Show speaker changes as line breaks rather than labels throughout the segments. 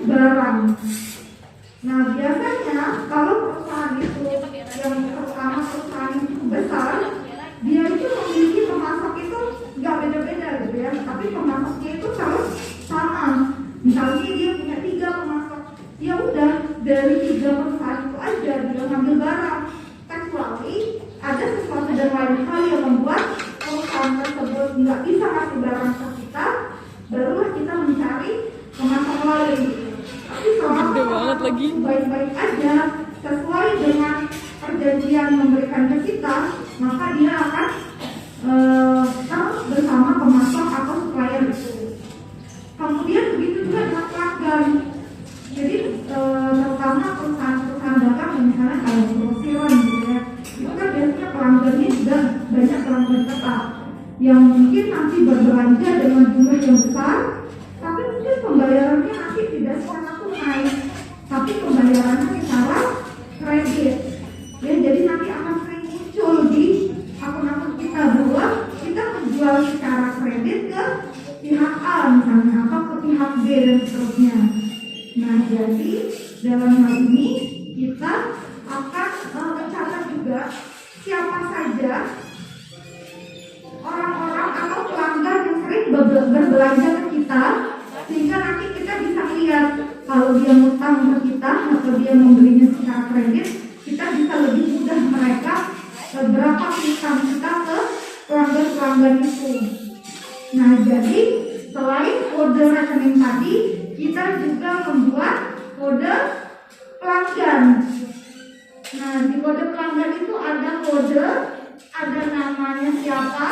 barang. Nah, biasanya kalau perusahaan itu yang pertama perusahaan itu besar, dia itu memiliki pemasok itu nggak beda-beda gitu ya, tapi pemasoknya itu harus sama. Misalnya dia punya 3 pemasok, ya udah dari 3 perusahaan itu aja dia ngambil barang, kecuali ada sesuatu dan lain hal yang membuat perusahaan tersebut nggak bisa kasih barang ke kita, barulah kita mencari pemasok lain. Tapi selama baik-baik aja sesuai dengan perjanjian memberikan ke kita, maka dia akan terus bersama pemasok atau supplier itu. Kemudian begitu juga dengan pelanggan. Jadi terutama perusahaan-perusahaan dagang misalnya kayak grosiran gitu ya, itu kan biasanya pelanggannya juga banyak pelanggan tetap yang mungkin nanti berbelanja dengan jumlah yang besar, tapi mungkin pembayarannya nanti tidak secara tunai, tapi pembayarannya secara kredit. Ya, jadi nanti akan sering muncul di akun-akun kita bahwa kita menjual secara kredit ke pihak A misalnya atau ke pihak B dan seterusnya. Nah, jadi dalam hal ini kita akan mencatat juga siapa saja orang-orang atau pelanggan yang sering berbelanja ke kita, sehingga nanti kita bisa lihat kalau dia ngutang ke kita atau dia membelinya secara kredit, kita bisa lebih mudah mereka berapa piutang kita ke pelanggan-pelanggan itu. Nah, jadi selain kode rekening tadi, kita juga membuat kode pelanggan. Nah, di kode pelanggan itu ada kode, ada namanya siapa,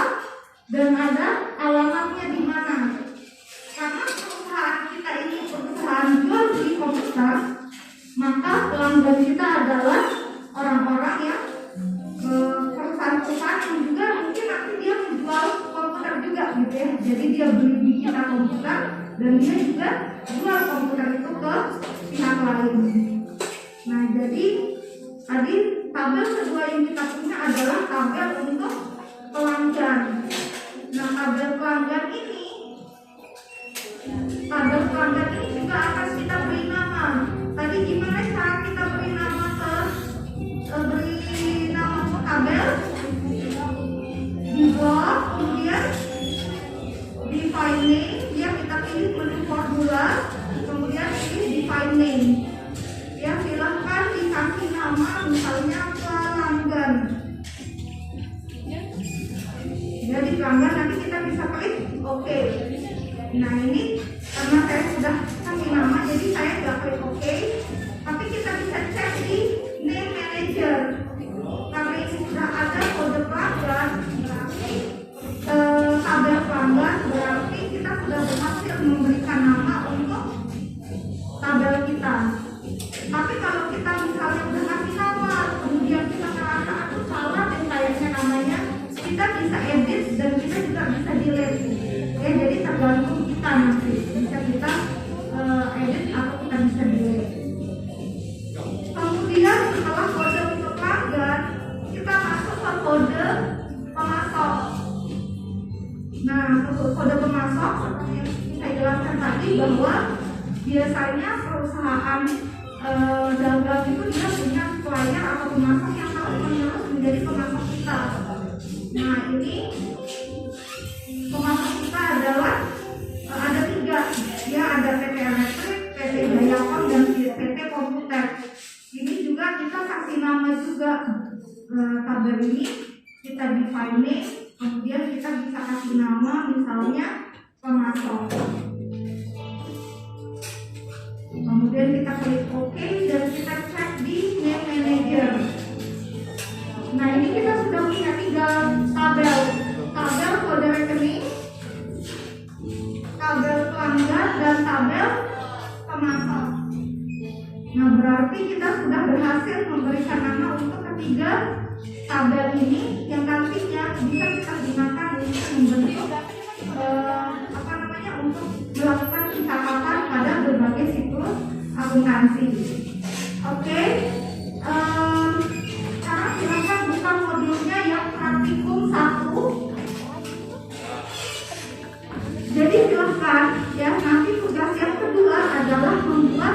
dan ada alamatnya di mana. Karena perusahaan kita ini perusahaan jual beli komputer, maka pelanggan kita adalah orang-orang yang perusahaan-perusahaan yang juga mungkin nanti dia menjual komputer juga gitu ya. Jadi dia beli di kita komputer dan dia juga jual komputer itu ke pihak lain. Nah, jadi tadi tabel kedua yang kita punya adalah tabel untuk pelanggan. Nah, tabel pelanggan ini juga akan kita beri nama. Tadi gimana cara kita beri nama ke tabel? Di blok, kemudian di file name, ya kita pilih menu formula, kemudian pilih define name. Ya, silahkan dikasih nama misalnya pelanggan. Ya, di pelanggan nanti kita bisa klik OK. Nah, ini karena saya sudah kasih nama, jadi saya nggak klik OK, tapi kita bisa cek di name manager. Karena ini sudah ada kode pelanggan, berarti tabel pelanggan, berarti kita sudah berhasil memberikan nama untuk tabel kita. Tapi kalau kita misalnya udah kasih nama, kemudian kita merasa aku salah dan kayaknya namanya, kita bisa edit dan kita juga bisa delete. Ya, jadi tergantung kita nanti. Bisa kita edit atau kita bisa delete. Kemudian setelah kode untuk pelanggan, kita masuk ke kode pemasok. Nah, kode pemasok seperti yang saya jelaskan tadi bahwa biasanya perusahaan dagang itu dia punya supplier atau pemasok yang terus-menerus menjadi pemasok kita. Nah, ini pemasok kita adalah ada 3, ya, ada PT Elektrik, PT Jayapon, dan PT Komputer. Ini juga kita kasih nama juga tabel ini, kita define name, kemudian kita bisa kasih nama misalnya pemasok. Kemudian kita klik OK dan kita cek di name manager. Nah, ini kita sudah punya 3 tabel. Tabel kode rekening, tabel pelanggan, dan tabel pemasok. Nah, berarti kita sudah berhasil memberikan nama untuk ketiga tabel ini yang nantinya bisa kita gunakan untuk membentuk untuk melakukan pencatatan pada berbagai siklus akuntansi. Oke. Sekarang silakan buka modulnya yang praktikum 1. Jadi silahkan ya, nanti tugas yang kedua adalah membuat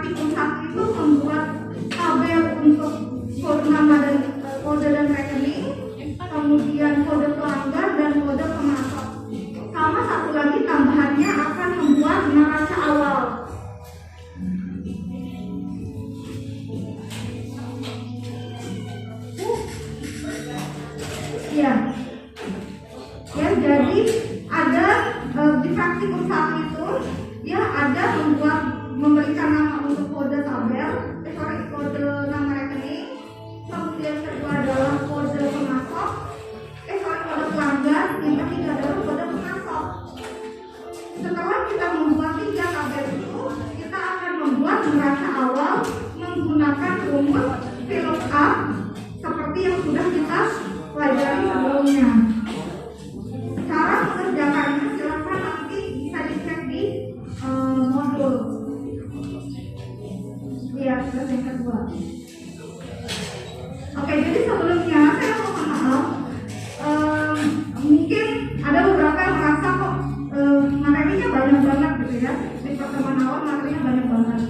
praktikum 1 itu membuat tabel untuk kode nama dan kode dan rekening, kemudian kode pelanggan dan kode pemasok. Sama satu lagi tambahannya akan membuat neraca awal. Ya, ya jadi ada di praktikum 1 itu ya ada memberikan nama untuk kode tabel, kode nama rekening, kemudian kedua adalah kode pemasok, kode pelanggan, yang ketiga adalah kode pemasok. Setelah kita membuat 3 tabel itu, kita akan membuat neraca awal menggunakan rumus VLOOKUP seperti yang sudah kita pelajari sebelumnya. Cara mengerjakannya silakan nanti bisa dicek di modul. Iya, terus yang kedua. Oke, jadi sebelumnya saya mohon maaf, mungkin ada beberapa yang merasa kok materinya banyak banget gitu ya. Di pertemuan awal materinya banyak banget.